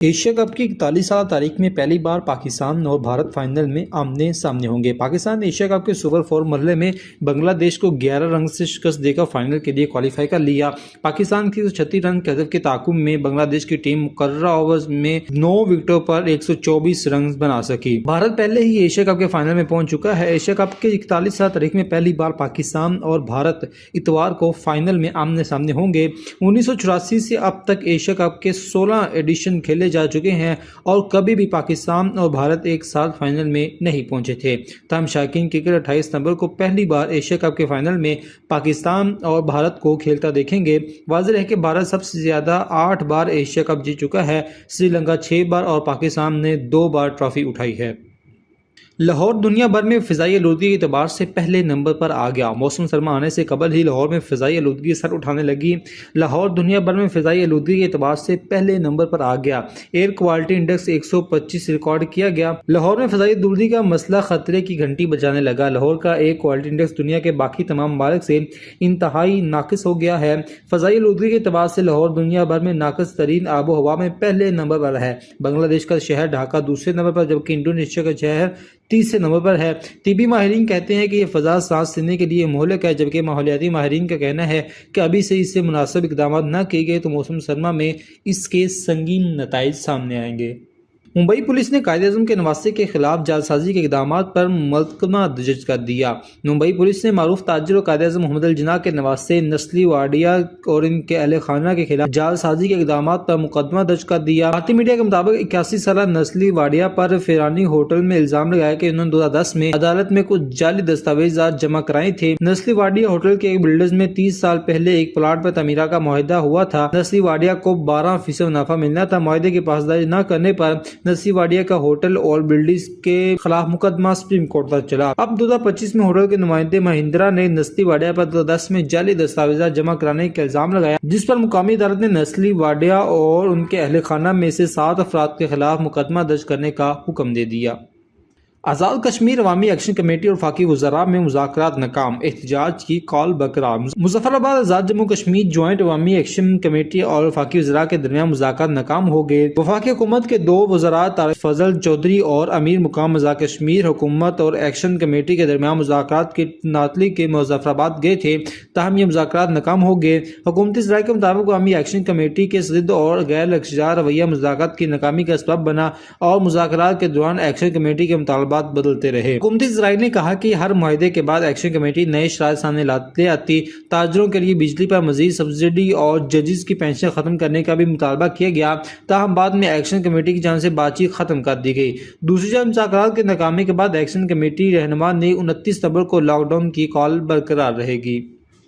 Asia cup की 41 तारीख में पहली बार पाकिस्तान और भारत फाइनल में आमने सामने होंगे। पाकिस्तान ने एशिया कप के सुपर 4 मरहले में बांग्लादेश को 11 रन से शिकस्त देकर फाइनल के लिए क्वालिफाई कर लिया। पाकिस्तान की 36 रन के हदफ के ताकुब में बांग्लादेश की टीम मुकर्ररा ओवर्स में 9 विकेटों पर 124 रन बना सकी। भारत पहले ही एशिया कप के फाइनल में पहुंच चुका है। एशिया कप के 41 तारीख में पहली बार पाकिस्तान और भारत इतवार को फाइनल में आमने सामने होंगे। 1984 से अब तक एशिया कप के 16 एडिशन खेले जा चुके हैं और कभी भी पाकिस्तान और भारत एक साथ फाइनल में नहीं पहुंचे थे। तमाम शायकीन क्रिकेट 28 सितंबर को पहली बार एशिया कप के फाइनल में पाकिस्तान और भारत को खेलता देखेंगे। वाज़ेह है कि भारत सबसे ज्यादा 8 बार एशिया कप जीत चुका है। श्रीलंका 6 बार और पाकिस्तान ने 2 बार ट्रॉफी उठाई है। लाहौर दुनिया भर में फ़िज़ाई आलूदगी के एतबार से पहले नंबर पर आ गया। मौसम सरमा आने से कबल ही लाहौर में फ़िज़ाई आलूदगी सर उठाने लगी। लाहौर दुनिया भर में फ़िज़ाई आलूदगी के एतबार से पहले नंबर पर आ गया। एयर क्वालिटी इंडेक्स 125 रिकॉर्ड किया गया। लाहौर में फ़िज़ाई आलूदगी का मसला खतरे की घंटी बजाने लगा। लाहौर का एयर क्वालिटी इंडेक्स दुनिया के बाकी तमाम ममालिक से इंतहाई नाकिस हो गया है। फ़िज़ाई आलूदगी के एतबार से लाहौर दुनिया भर में नाकिस तरीन आबो हवा में पहले नंबर पर है। बांग्लादेश का शहर ढाका दूसरे नंबर पर, जबकि इंडोनेशिया का शहर तीसरे नंबर पर है। तिबी माहिरीन कहते हैं कि यह फ़ज़ा सांस लेने के लिए मोहलक है, जबकि माहौलियाती माहिरीन का कहना है कि अभी से इससे मुनासिब इक़दाम न किए गए तो मौसम सरमा में इसके संगीन नताइज सामने आएंगे। मुंबई पुलिस ने कायदे-ए-आज़म के नवासे के खिलाफ जालसाजी के इक़दामात पर मुकदमा दर्ज कर दिया। मुंबई पुलिस ने मारूफ ताजिर और कायदे-ए-आज़म मोहम्मद अल जिन्ना के नवासे नस्ली वाडिया और इनके अहले खाना के खिलाफ जालसाजी के इक़दामात पर मुकदमा दर्ज कर दिया। भारतीय मीडिया के मुताबिक 81 साला नस्ली वाडिया पर फिरानी होटल में इल्जाम लगाया कि उन्होंने 2010 में अदालत में कुछ जाली दस्तावेजात जमा कराए थे। नस्ली वाडिया होटल के एक बिल्डर्स में 30 साल पहले एक प्लाट पर तमीरा का मुआहदा हुआ था। नस्ली वाडिया को 12% मुनाफा मिलना था। मुआहदे की पासदारी न करने पर नस्ली वाडिया का होटल और बिल्डर्स के खिलाफ मुकदमा सुप्रीम कोर्ट तक चला। अब 2025 में होटल के नुमाइंदे महिंद्रा ने नस्ली वाडिया पर 2010 में जाली दस्तावेजात जमा कराने का इल्जाम लगाया, जिस पर मुकामी अदालत ने नस्ली वाडिया और उनके अहले खाना में से 7 अफराद के खिलाफ मुकदमा दर्ज करने का हुक्म दे दिया। आज़ाद कश्मीर अवामी एक्शन कमेटी और वफाकी वज़रा में मुज़ाकरात नाकाम, एहतजाज की कॉल बरकरार। मुज़फ़्फ़राबाद आज़ाद जम्मू कश्मीर ज्वाइंट अवामी एक्शन कमेटी और वफाकी वज़रा के दरमियान मुज़ाकरात नाकाम हो गए। वफाकी हुकूमत के 2 वज़रा तारिक फजल चौधरी और अमीर मुकाम आज़ाद कश्मीर हुकूमत और एक्शन कमेटी के दरमियान मुज़ाकरात के नातली के मुज़फ़्फ़राबाद गए थे, ताहम ये मुज़ाकरात नाकाम हो गए। हुकूमती ज़राए के मुताबिक अवामी एक्शन कमेटी के ज़िद्द और गैर लचकदार रवैया मुज़ाकरात की नाकामी का सबब बना और मुज़ाकरात के दौरान एक्शन कमेटी के मुतालबात बदलते रहे। हुकूमती ज़राए ने कहा कि हर मुआहदे के बाद एक्शन कमेटी नए शराइत सामने लाते आती। ताजरों के लिए बिजली पर मजीद सब्सिडी और जजेस की पेंशन खत्म करने का भी मुतालबा किया गया, ताहम बाद में एक्शन कमेटी की जानिब से बातचीत खत्म कर दी गई। दूसरी जानब मुज़ाकरात की नाकामी के बाद एक्शन कमेटी रहनुमा ने 29 सितंबर को लॉकडाउन की कॉल बरकरार रहेगी।